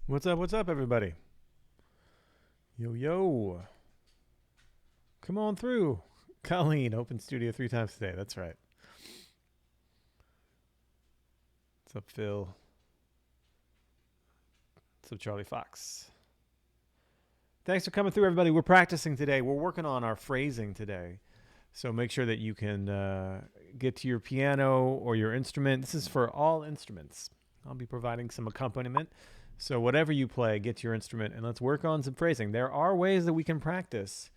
What's up, everybody? Yo, yo. Come on through. Colleen, open studio 3 times today. That's right. What's up, Phil? What's up, Charlie Fox? Thanks for coming through, everybody. We're practicing today. We're working on our phrasing today. So make sure that you can get to your piano or your instrument. This is for all instruments. I'll be providing some accompaniment. So whatever you play, get to your instrument and let's work on some phrasing. There are ways that we can practice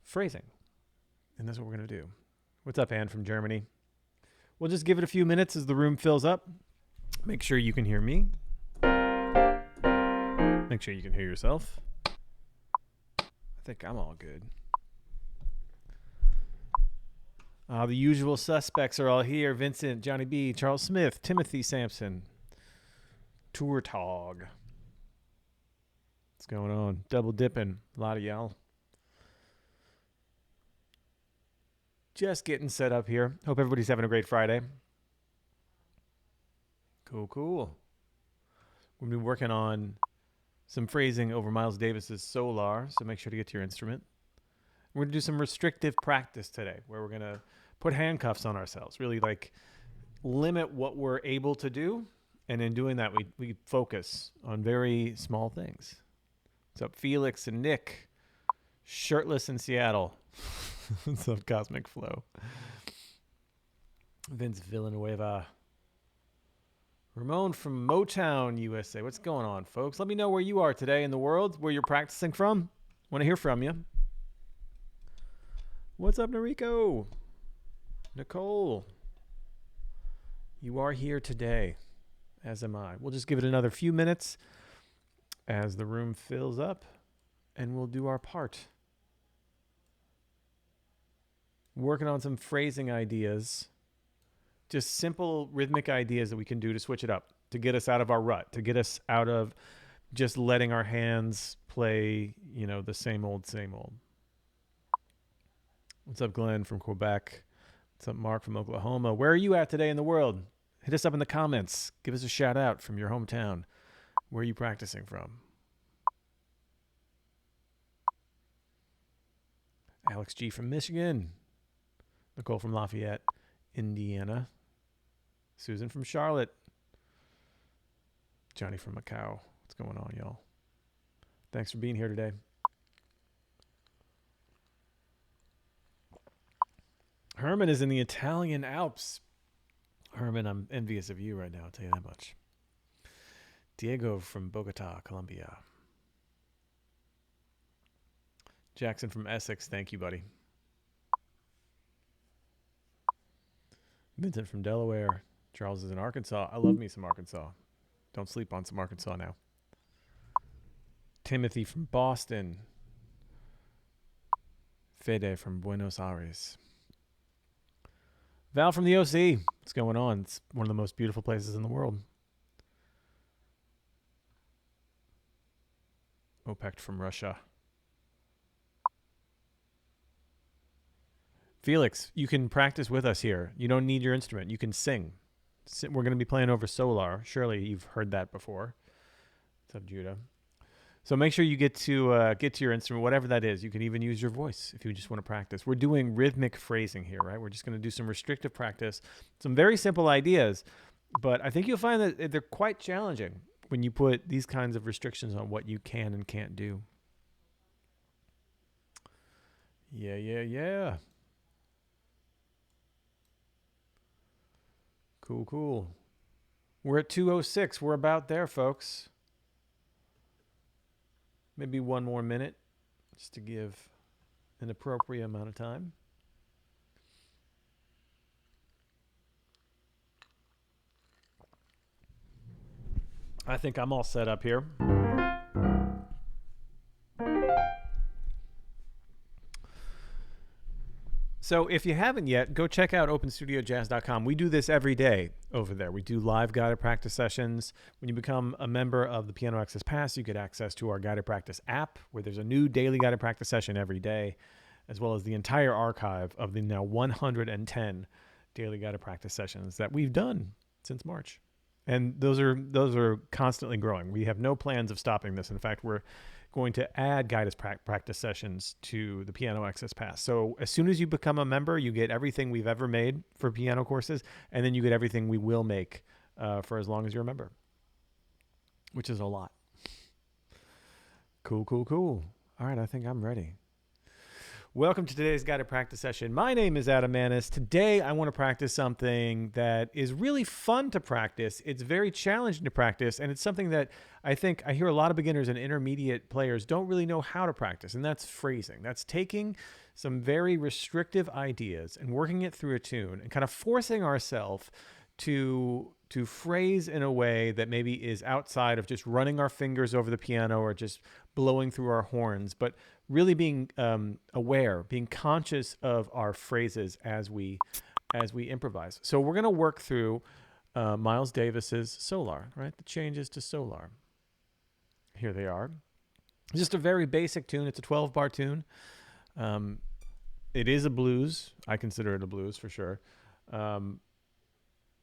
phrasing. And that's what we're going to do. What's up, Anne from Germany? We'll just give it a few minutes as the room fills up. Make sure you can hear me. Make sure you can hear yourself. I think I'm all good. The usual suspects are all here. Vincent, Johnny B, Charles Smith, Timothy Sampson, Tourtog. What's going on? Double dipping. A lot of y'all. Just getting set up here. Hope everybody's having a great Friday. Cool. We've been working on some phrasing over Miles Davis's Solar, so make sure to get to your instrument. We're going to do some restrictive practice today, where we're going to put handcuffs on ourselves, really like limit what we're able to do, and in doing that, we focus on very small things. What's up, Felix and Nick? Shirtless in Seattle. What's up, Cosmic Flow? Vince Villanueva. Ramon from Motown, USA. What's going on, folks? Let me know where you are today in the world, where you're practicing from. Want to hear from you. What's up, Noriko? Nicole. You are here today, as am I. We'll just give it another few minutes as the room fills up, and we'll do our part. Working on some phrasing ideas. Just simple rhythmic ideas that we can do to switch it up, to get us out of our rut, to get us out of just letting our hands play, the same old. What's up, Glenn from Quebec? What's up, Mark from Oklahoma? Where are you at today in the world? Hit us up in the comments. Give us a shout out from your hometown. Where are you practicing from? Alex G from Michigan. Nicole from Lafayette, Indiana. Susan from Charlotte. Johnny from Macau. What's going on, y'all? Thanks for being here today. Herman is in the Italian Alps. Herman, I'm envious of you right now, I'll tell you that much. Diego from Bogota, Colombia. Jackson from Essex, thank you, buddy. Vincent from Delaware. Charles is in Arkansas. I love me some Arkansas. Don't sleep on some Arkansas now. Timothy from Boston. Fede from Buenos Aires. Val from the OC. What's going on? It's one of the most beautiful places in the world. OPEC from Russia. Felix, you can practice with us here. You don't need your instrument. You can sing. We're going to be playing over Solar. Surely you've heard that before. What's up, Judah? So make sure you get to your instrument, whatever that is. You can even use your voice if you just want to practice. We're doing rhythmic phrasing here, right? We're just going to do some restrictive practice, some very simple ideas, but I think you'll find that they're quite challenging when you put these kinds of restrictions on what you can and can't do. Yeah. Cool. We're at 2:06. We're about there, folks. Maybe one more minute just to give an appropriate amount of time. I think I'm all set up here. So if you haven't yet, go check out openstudiojazz.com. We do this every day over there. We do live guided practice sessions. When you become a member of the Piano Access Pass, you get access to our guided practice app, where there's a new daily guided practice session every day, as well as the entire archive of the now 110 daily guided practice sessions that we've done since March. And those are constantly growing. We have no plans of stopping this. In fact, we're going to add guided practice sessions to the Piano Access Pass. So as soon as you become a member, you get everything we've ever made for piano courses, and then you get everything we will make for as long as you're a member, which is a lot. Cool, cool, cool. All right, I think I'm ready. Welcome to today's guided practice session. My name is Adam Maness. Today, I want to practice something that is really fun to practice. It's very challenging to practice, and it's something that I think I hear a lot of beginners and intermediate players don't really know how to practice, and that's phrasing. That's taking some very restrictive ideas and working it through a tune and kind of forcing ourselves to phrase in a way that maybe is outside of just running our fingers over the piano or just blowing through our horns, but really being aware, being conscious of our phrases as we improvise. So we're going to work through Miles Davis's Solar, right? The changes to Solar. Here they are. Just a very basic tune. It's a 12-bar tune. It is a blues. I consider it a blues for sure.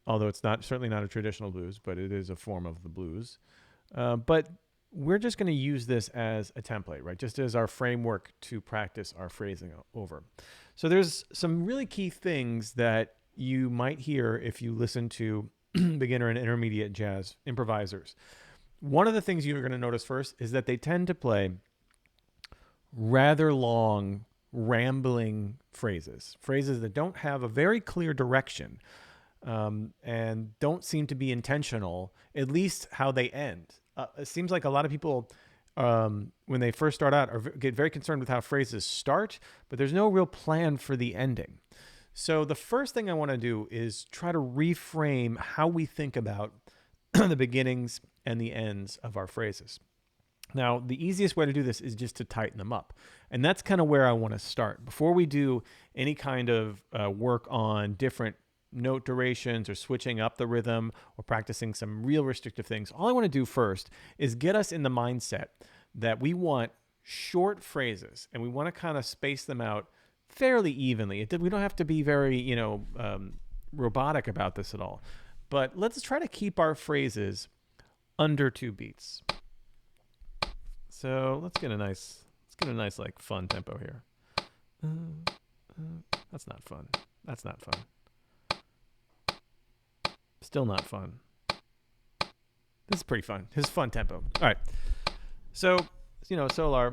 Although it's certainly not a traditional blues, but it is a form of the blues. But we're just going to use this as a template, right? Just as our framework to practice our phrasing over. So there's some really key things that you might hear if you listen to beginner and intermediate jazz improvisers. One of the things you're going to notice first is that they tend to play rather long, rambling phrases that don't have a very clear direction. And don't seem to be intentional, at least how they end. It seems like a lot of people, when they first start out, get very concerned with how phrases start, but there's no real plan for the ending. So the first thing I want to do is try to reframe how we think about the beginnings and the ends of our phrases. Now, the easiest way to do this is just to tighten them up. And that's kind of where I want to start. Before we do any kind of work on different note durations or switching up the rhythm or practicing some real restrictive things, all I want to do first is get us in the mindset that we want short phrases and we want to kind of space them out fairly evenly. We don't have to be very, robotic about this at all, but let's try to keep our phrases under 2 beats. So let's get a nice like fun tempo here. That's not fun. Still not fun. This is pretty fun. This is fun tempo. All right. So, Solar.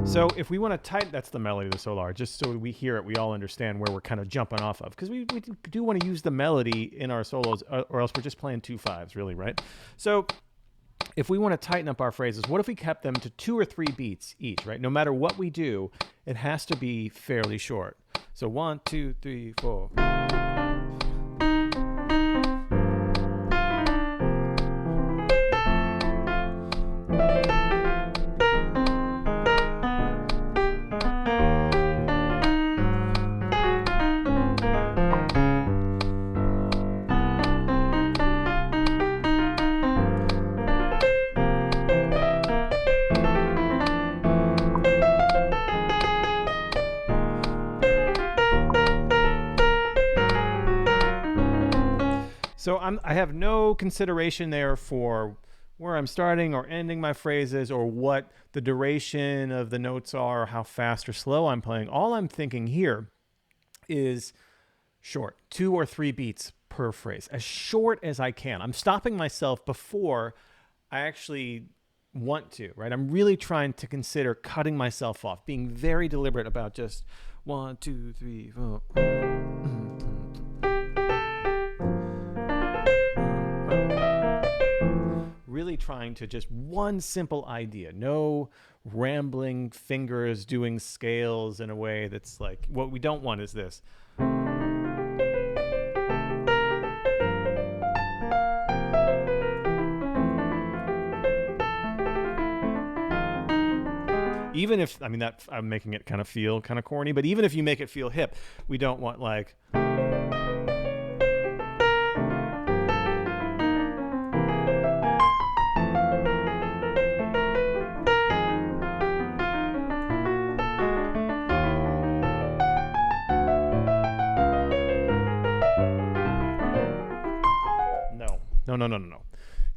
So if we want to tighten, that's the melody of the Solar, just so we hear it, we all understand where we're kind of jumping off of. Because we do want to use the melody in our solos, or else we're just playing 2 5s, really, right? So if we want to tighten up our phrases, what if we kept them to 2 or 3 beats each, right? No matter what we do, it has to be fairly short. So 1, 2, 3, 4. So I have no consideration there for where I'm starting or ending my phrases or what the duration of the notes are, or how fast or slow I'm playing. All I'm thinking here is short, 2 or 3 beats per phrase, as short as I can. I'm stopping myself before I actually want to, right? I'm really trying to consider cutting myself off, being very deliberate about just 1, 2, 3, 4. Really trying to just one simple idea, no rambling fingers doing scales in a way that's like, what we don't want is this. Even if, I mean, that I'm making it kind of feel kind of corny, but even if you make it feel hip, we don't want like.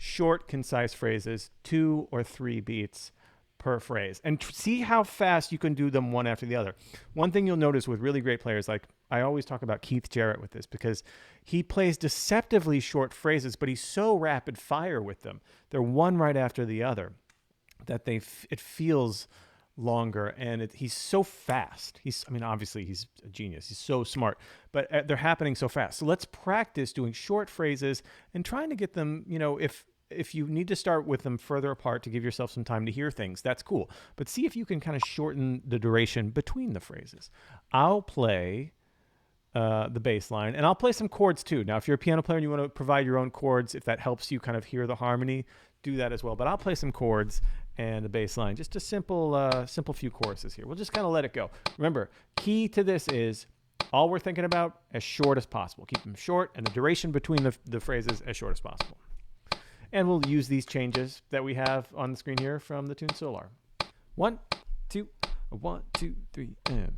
short, concise phrases, 2 or 3 beats per phrase, and see how fast you can do them one after the other. One thing you'll notice with really great players, like I always talk about Keith Jarrett with this, because he plays deceptively short phrases, but he's so rapid fire with them. They're one right after the other that it feels longer, and he's so fast. Obviously he's a genius. He's so smart, but they're happening so fast. So let's practice doing short phrases and trying to get them, if you need to start with them further apart to give yourself some time to hear things, that's cool. But see if you can kind of shorten the duration between the phrases. I'll play the bass line, and I'll play some chords too. Now, if you're a piano player and you want to provide your own chords, if that helps you kind of hear the harmony, do that as well. But I'll play some chords and the bass line, just a simple few choruses here. We'll just kind of let it go. Remember, key to this is all we're thinking about as short as possible. Keep them short, and the duration between the phrases as short as possible. And we'll use these changes that we have on the screen here from the tune Solar. 1, 2, 1, 2, 3, and...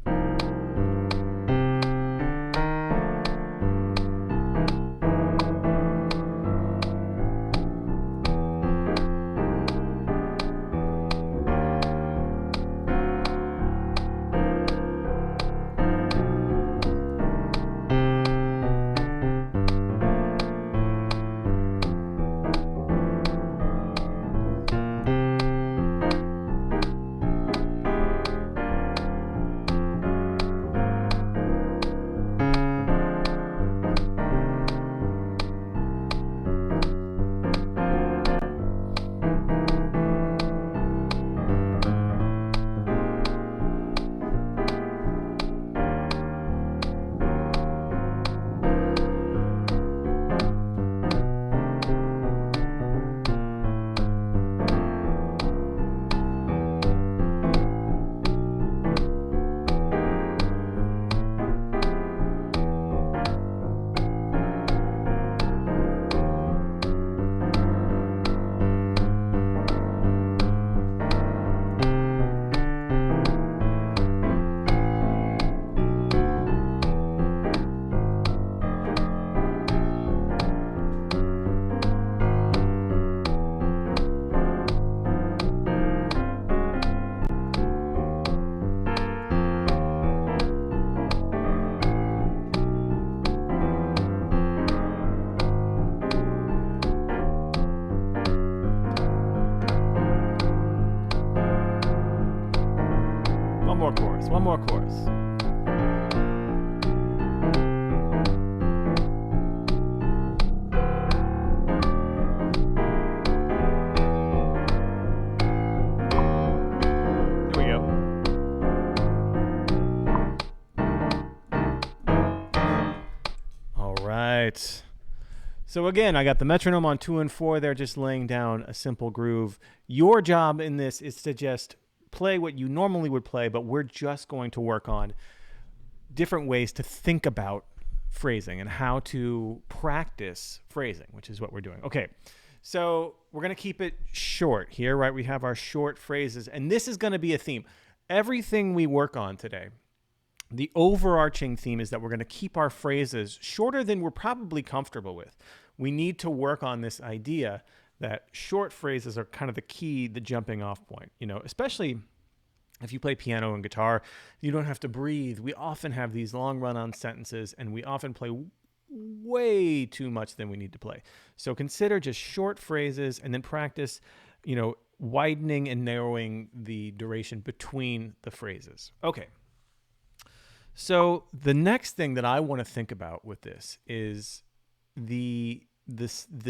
One more chorus. Here we go. All right. So again, I got the metronome on 2 and 4 there, just laying down a simple groove. Your job in this is to just play what you normally would play, but we're just going to work on different ways to think about phrasing and how to practice phrasing, which is what we're doing. Okay, so we're going to keep it short here, right? We have our short phrases, and this is going to be a theme. Everything we work on today, the overarching theme is that we're going to keep our phrases shorter than we're probably comfortable with. We need to work on this idea that short phrases are kind of the key, the jumping off point, especially if you play piano and guitar, you don't have to breathe. We often have these long run-on sentences, and we often play way too much than we need to play. So consider just short phrases, and then practice, widening and narrowing the duration between the phrases. Okay. So the next thing that I want to think about with this is the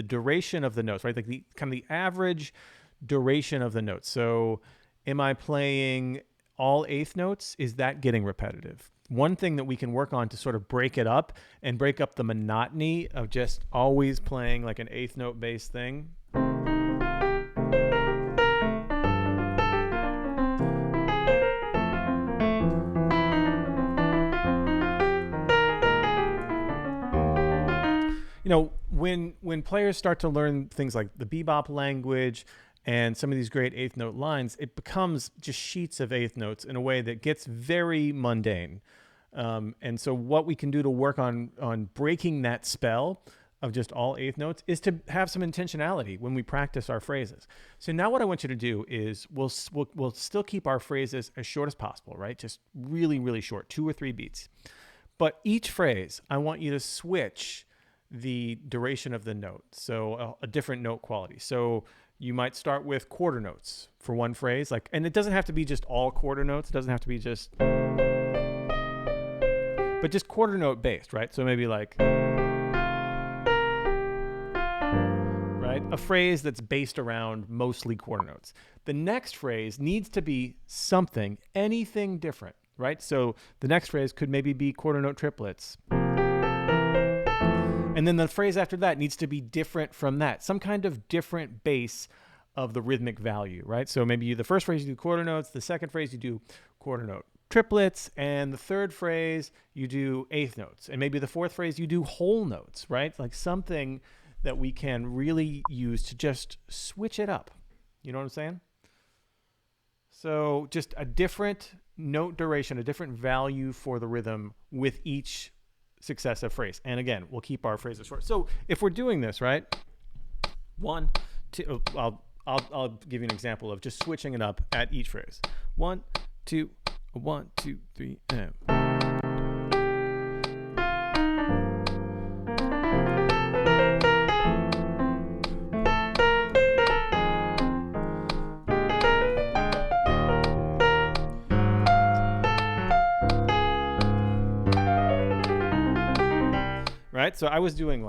duration of the notes, right? Like the kind of the average duration of the notes. So am I playing all eighth notes? Is that getting repetitive? One thing that we can work on to sort of break it up and break up the monotony of just always playing like an eighth note based thing. When players start to learn things like the bebop language and some of these great eighth note lines, it becomes just sheets of eighth notes in a way that gets very mundane. And so what we can do to work on breaking that spell of just all eighth notes is to have some intentionality when we practice our phrases. So now what I want you to do is we'll still keep our phrases as short as possible, right? Just really, really short, 2 or 3 beats. But each phrase, I want you to switch the duration of the note. So a different note quality. So you might start with quarter notes for one phrase, and it doesn't have to be just all quarter notes. It doesn't have to be just, but just quarter note based, right? So maybe right? A phrase that's based around mostly quarter notes. The next phrase needs to be anything different, right? So the next phrase could maybe be quarter note triplets. And then the phrase after that needs to be different from that, some kind of different base of the rhythmic value, right? So maybe the first phrase you do quarter notes, the second phrase you do quarter note triplets, and the third phrase you do eighth notes, and maybe the fourth phrase you do whole notes, right? Like something that we can really use to just switch it up. You know what I'm saying? So just a different note duration, a different value for the rhythm with each successive phrase. And again, we'll keep our phrases short. So if we're doing this, right? 1, 2, I'll give you an example of just switching it up at each phrase. 1, 2, 1, 2, 3, and. Right? So I was doing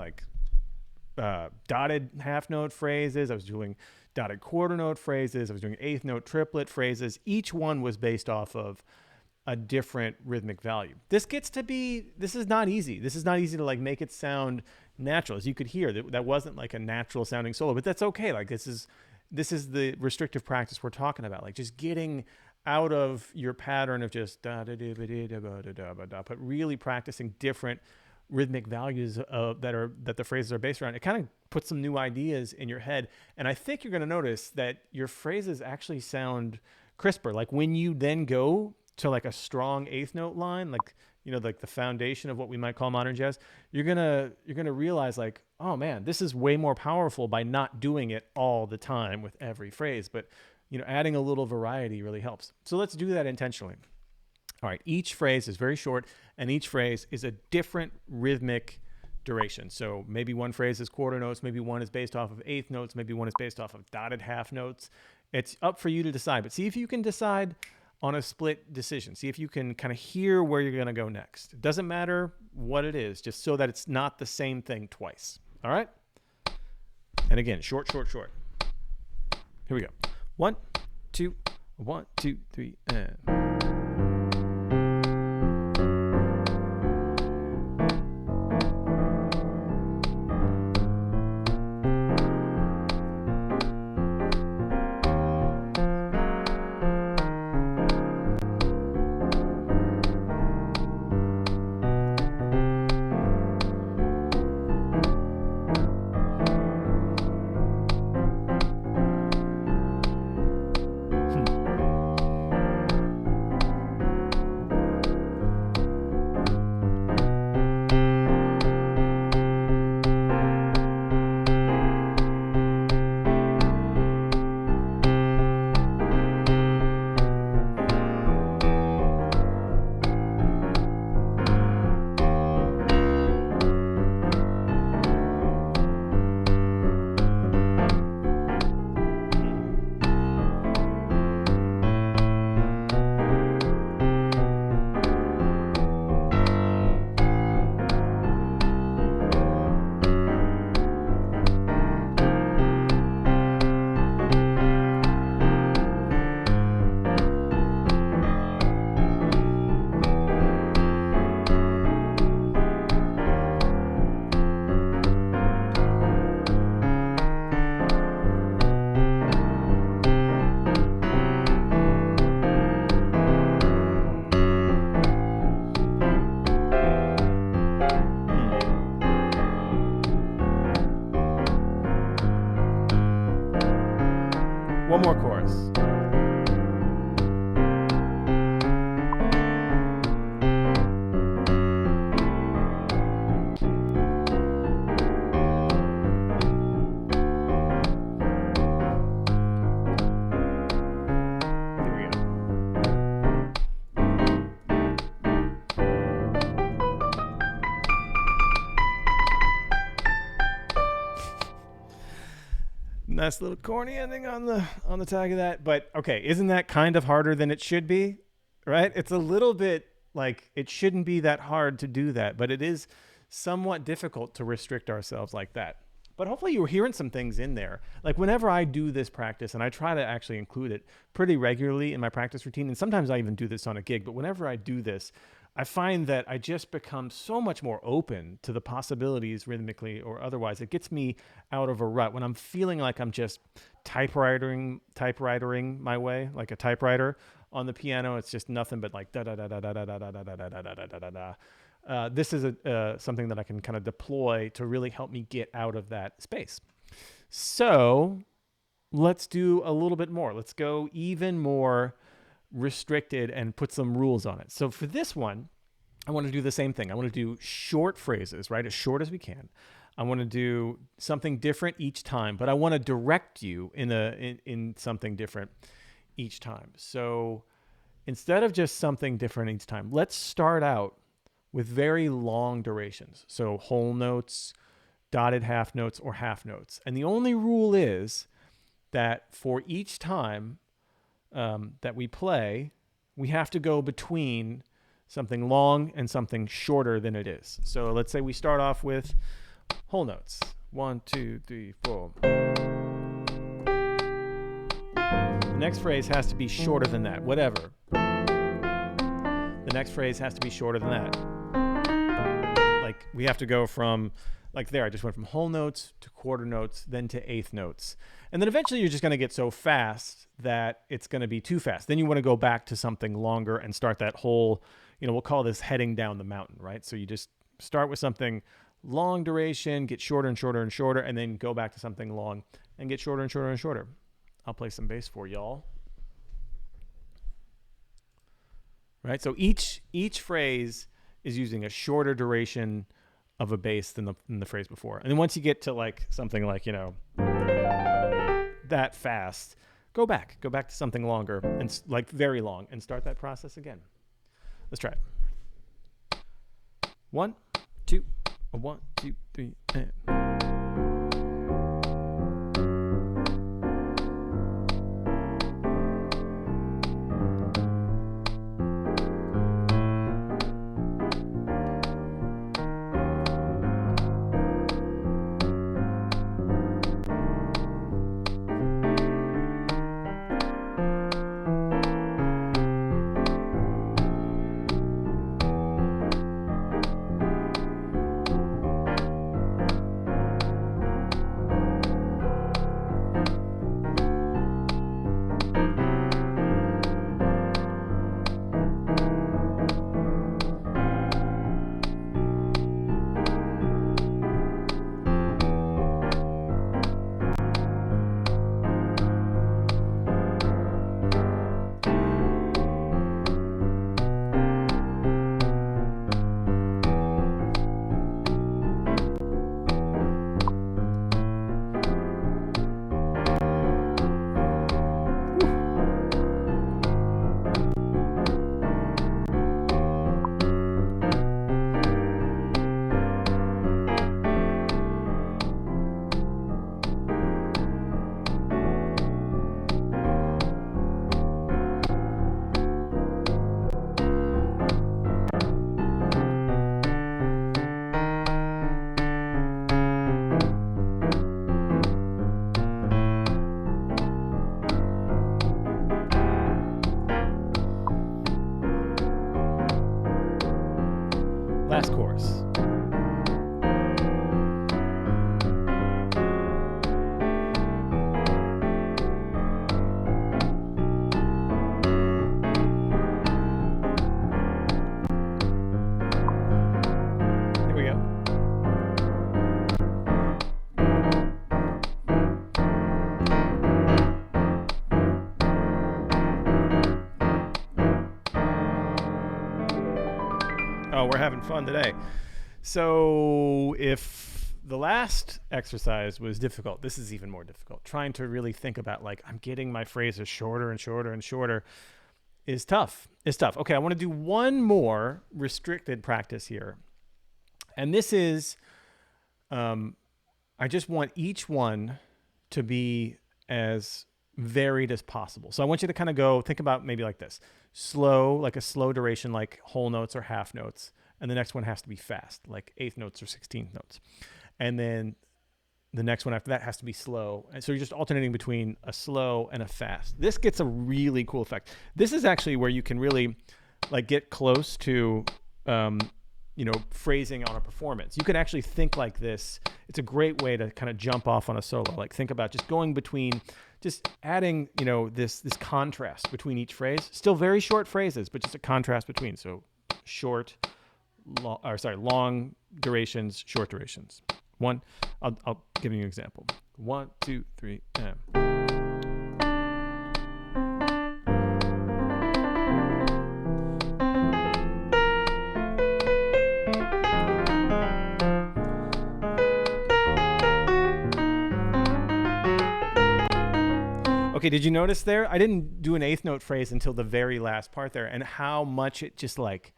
dotted half note phrases. I was doing dotted quarter note phrases. I was doing eighth note triplet phrases. Each one was based off of a different rhythmic value. This is not easy. This is not easy to make it sound natural. As you could hear, that wasn't a natural sounding solo, but that's okay. This is the restrictive practice we're talking about. Just getting out of your pattern of just da da da da da da da da, but really practicing different rhythmic values that the phrases are based around. It kind of puts some new ideas in your head. And I think you're going to notice that your phrases actually sound crisper. When you then go to a strong eighth note line, the foundation of what we might call modern jazz, you're going to realize oh man, this is way more powerful by not doing it all the time with every phrase, but adding a little variety really helps. So let's do that intentionally. All right, each phrase is very short, and each phrase is a different rhythmic duration. So maybe one phrase is quarter notes, maybe one is based off of eighth notes, maybe one is based off of dotted half notes. It's up for you to decide, but see if you can decide on a split decision. See if you can kind of hear where you're going to go next. It doesn't matter what it is, just so that it's not the same thing twice. All right? And again, short, short, short. Here we go. 1, 2, 1, 2, 3, and. One more chorus. Nice little corny ending on the tag of that. But okay, isn't that kind of harder than it should be? Right? It's a little bit like it shouldn't be that hard to do that, but it is somewhat difficult to restrict ourselves like that. But hopefully you were hearing some things in there. Like whenever I do this practice, and I try to actually include it pretty regularly in my practice routine, and sometimes I even do this on a gig, but whenever I do this, I find that I just become so much more open to the possibilities rhythmically or otherwise. It gets me out of a rut when I'm feeling like I'm just typewritering my way, like a typewriter on the piano. It's just nothing but like da da da da da da da da da da da da da da da. This is something that I can kind of deploy to really help me get out of that space. So let's do a little bit more. Let's go even more restricted and put some rules on it. So for this one, I want to do the same thing. I want to do short phrases, right? As short as we can. I want to do something different each time, but I want to direct you in something different each time. So instead of just something different each time, let's start out with very long durations. So whole notes, dotted half notes, or half notes. And the only rule is that for each time that we play, we have to go between something long and something shorter than it is. So let's say we start off with whole notes. 1, 2, 3, 4. The next phrase has to be shorter than that, whatever. The next phrase has to be shorter than that. Like we have to go from, like there, I just went from whole notes to quarter notes, then to eighth notes. And then eventually you're just going to get so fast that it's going to be too fast. Then you want to go back to something longer and start that whole, we'll call this heading down the mountain, right? So you just start with something long duration, get shorter and shorter and shorter, and then go back to something long and get shorter and shorter and shorter. I'll play some bass for y'all. Right? So each phrase is using a shorter duration of a bass than the phrase before. And then once you get to like something like, that fast, go back to something longer and like very long and start that process again. Let's try it. 1, 2, 1, 2, 3, and. Last chorus. Here we go. Oh, we're having fun today. So if the last exercise was difficult, this is even more difficult. Trying to really think about like, I'm getting my phrases shorter and shorter and shorter is tough. It's tough. Okay, I want to do one more restricted practice here. And this is, I just want each one to be as varied as possible. So I want you to kind of think about maybe like this: slow, like a slow duration, like whole notes or half notes. And the next one has to be fast, like eighth notes or 16th notes. And then the next one after that has to be slow. And so you're just alternating between a slow and a fast. This gets a really cool effect. This is actually where you can really like get close to, phrasing on a performance. You can actually think like this. It's a great way to kind of jump off on a solo. Like think about just going between, just adding, this contrast between each phrase. Still very short phrases, but just a contrast between. So short, long durations, short durations. I'll give you an example. 1, 2, 3, and. Okay, did you notice there? I didn't do an eighth note phrase until the very last part there, and how much it just like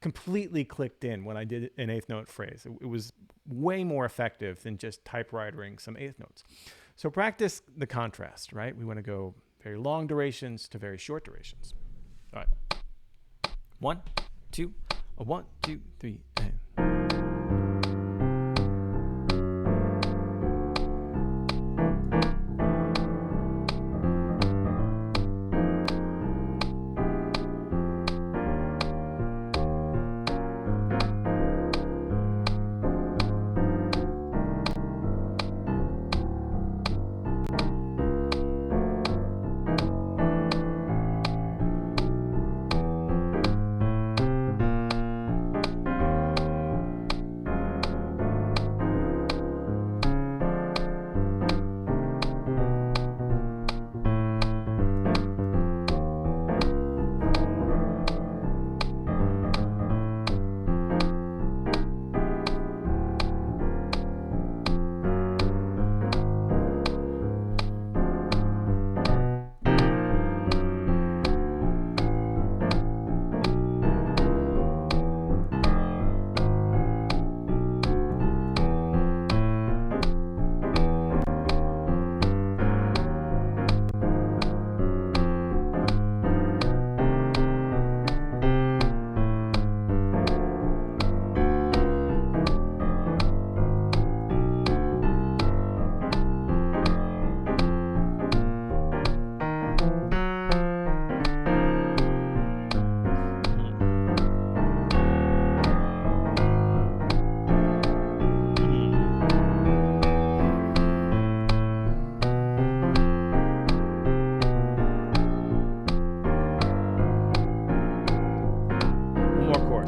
completely clicked in when I did an eighth note phrase. It was way more effective than just typewritering some eighth notes. So practice the contrast, right? We want to go very long durations to very short durations. All right. 1, 2, 1, 2, 3, and.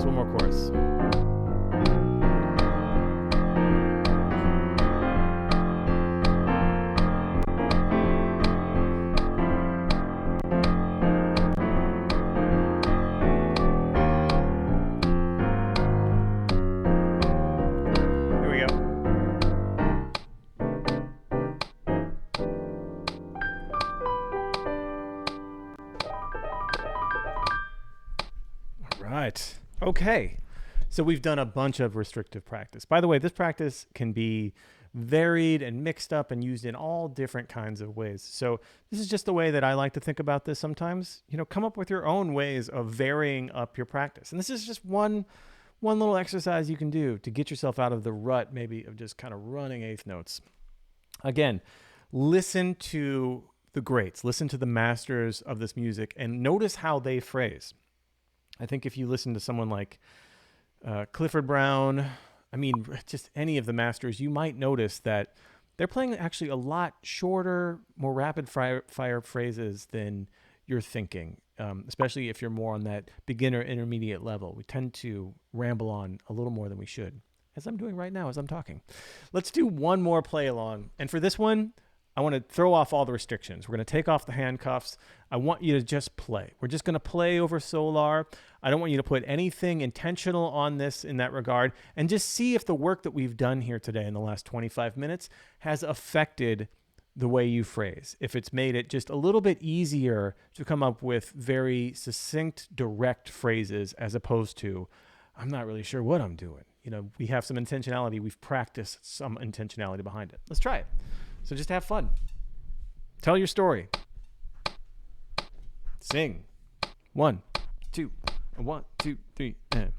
One more chorus. Here we go. All right. Okay. So we've done a bunch of restrictive practice. By the way, this practice can be varied and mixed up and used in all different kinds of ways. So this is just the way that I like to think about this sometimes. Come up with your own ways of varying up your practice. And this is just one little exercise you can do to get yourself out of the rut, maybe of just kind of running eighth notes. Again, listen to the greats, listen to the masters of this music, and notice how they phrase. I think if you listen to someone like Clifford Brown, just any of the masters, you might notice that they're playing actually a lot shorter, more rapid fire phrases than you're thinking, especially if you're more on that beginner intermediate level. We tend to ramble on a little more than we should, as I'm doing right now as I'm talking. Let's do one more play along. And for this one, I want to throw off all the restrictions. We're going to take off the handcuffs. I want you to just play. We're just going to play over Solar. I don't want you to put anything intentional on this in that regard, and just see if the work that we've done here today in the last 25 minutes has affected the way you phrase. If it's made it just a little bit easier to come up with very succinct, direct phrases as opposed to, I'm not really sure what I'm doing. We have some intentionality. We've practiced some intentionality behind it. Let's try it. So just have fun. Tell your story. Sing. 1, 2, 1, 2, 3, and.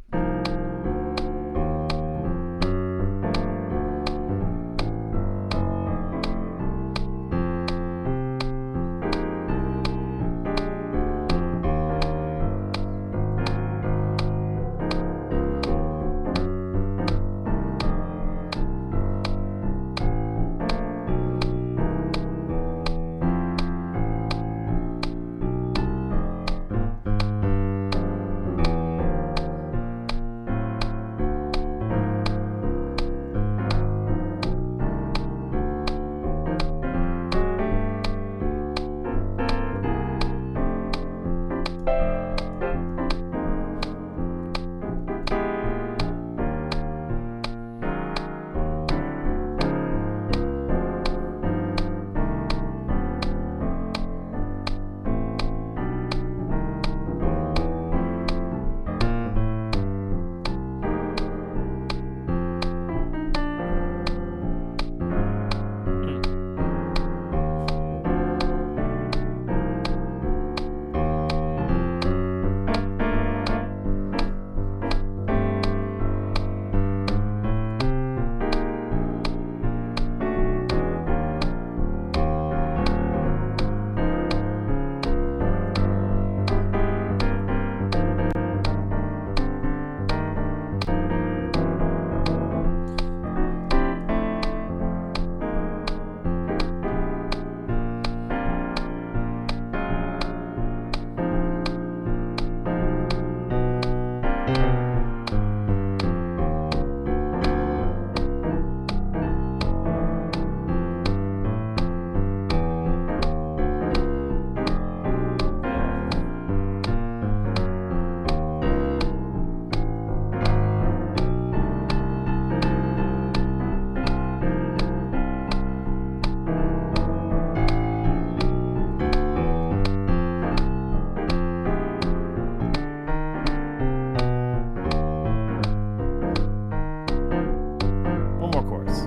One more chorus.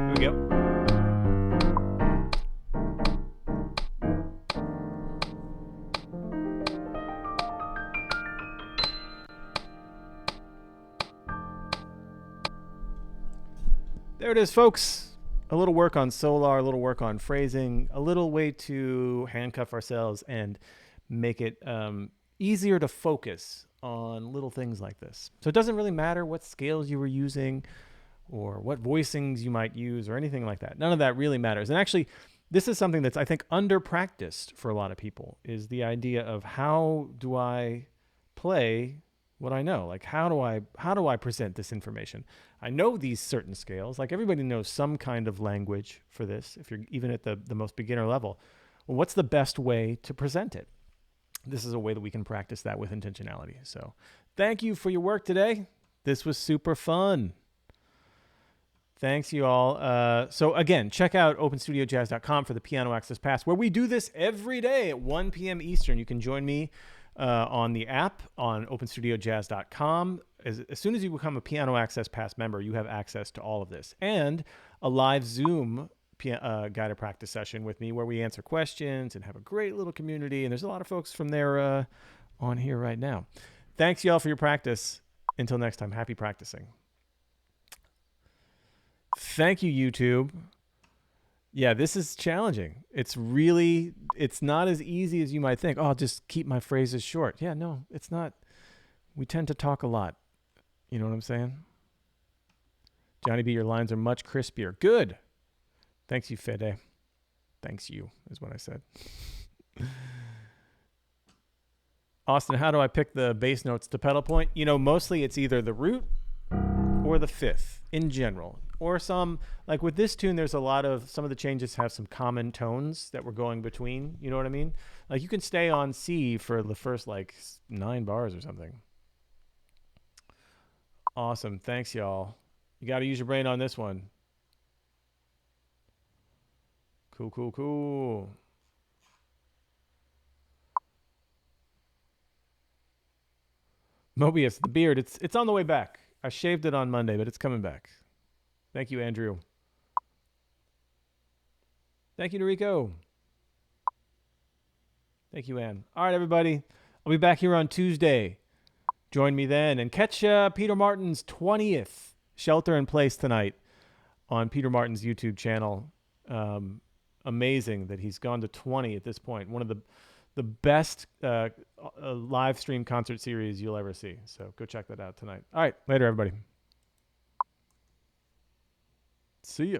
Here we go. There it is, folks. A little work on solar, a little work on phrasing, a little way to handcuff ourselves and make it easier to focus on little things like this. So it doesn't really matter what scales you were using or what voicings you might use or anything like that. None of that really matters. And actually, this is something that's, I think, under practiced for a lot of people, is the idea of how do I play what I know? Like, how do I present this information? I know these certain scales. Like, everybody knows some kind of language for this, if you're even at the most beginner level. Well, what's the best way to present it? This is a way that we can practice that with intentionality. So thank you for your work today. This was super fun. Thanks, you all. So again, check out openstudiojazz.com for the Piano Access Pass, where we do this every day at 1 p.m. Eastern. You can join me on the app on openstudiojazz.com. As soon as you become a Piano Access Pass member, you have access to all of this. And a live Zoom guided practice session with me where we answer questions and have a great little community. And there's a lot of folks from there on here right now. Thanks, y'all, for your practice. Until next time, happy practicing. Thank you, YouTube. Yeah, this is challenging. It's not as easy as you might think. Oh, I'll just keep my phrases short. Yeah, no, it's not. We tend to talk a lot. You know what I'm saying? Johnny B, your lines are much crispier. Good. Thanks, you, Fede. Thanks, you, is what I said. Austin, how do I pick the bass notes to pedal point? You know, mostly it's either the root or the fifth in general. Or some, like with this tune, there's some of the changes have some common tones that we're going between. You know what I mean? Like you can stay on C for the first like 9 bars or something. Awesome. Thanks, y'all. You got to use your brain on this one. Cool, cool, cool. Mobius, the beard, it's on the way back. I shaved it on Monday, but it's coming back. Thank you, Andrew. Thank you, Noriko. Thank you, Ann. All right, everybody. I'll be back here on Tuesday. Join me then. And catch Peter Martin's 20th Shelter in Place tonight on Peter Martin's YouTube channel. Amazing that he's gone to 20 at this point. One of the best live stream concert series you'll ever see. So go check that out tonight. All right. Later, everybody. See ya.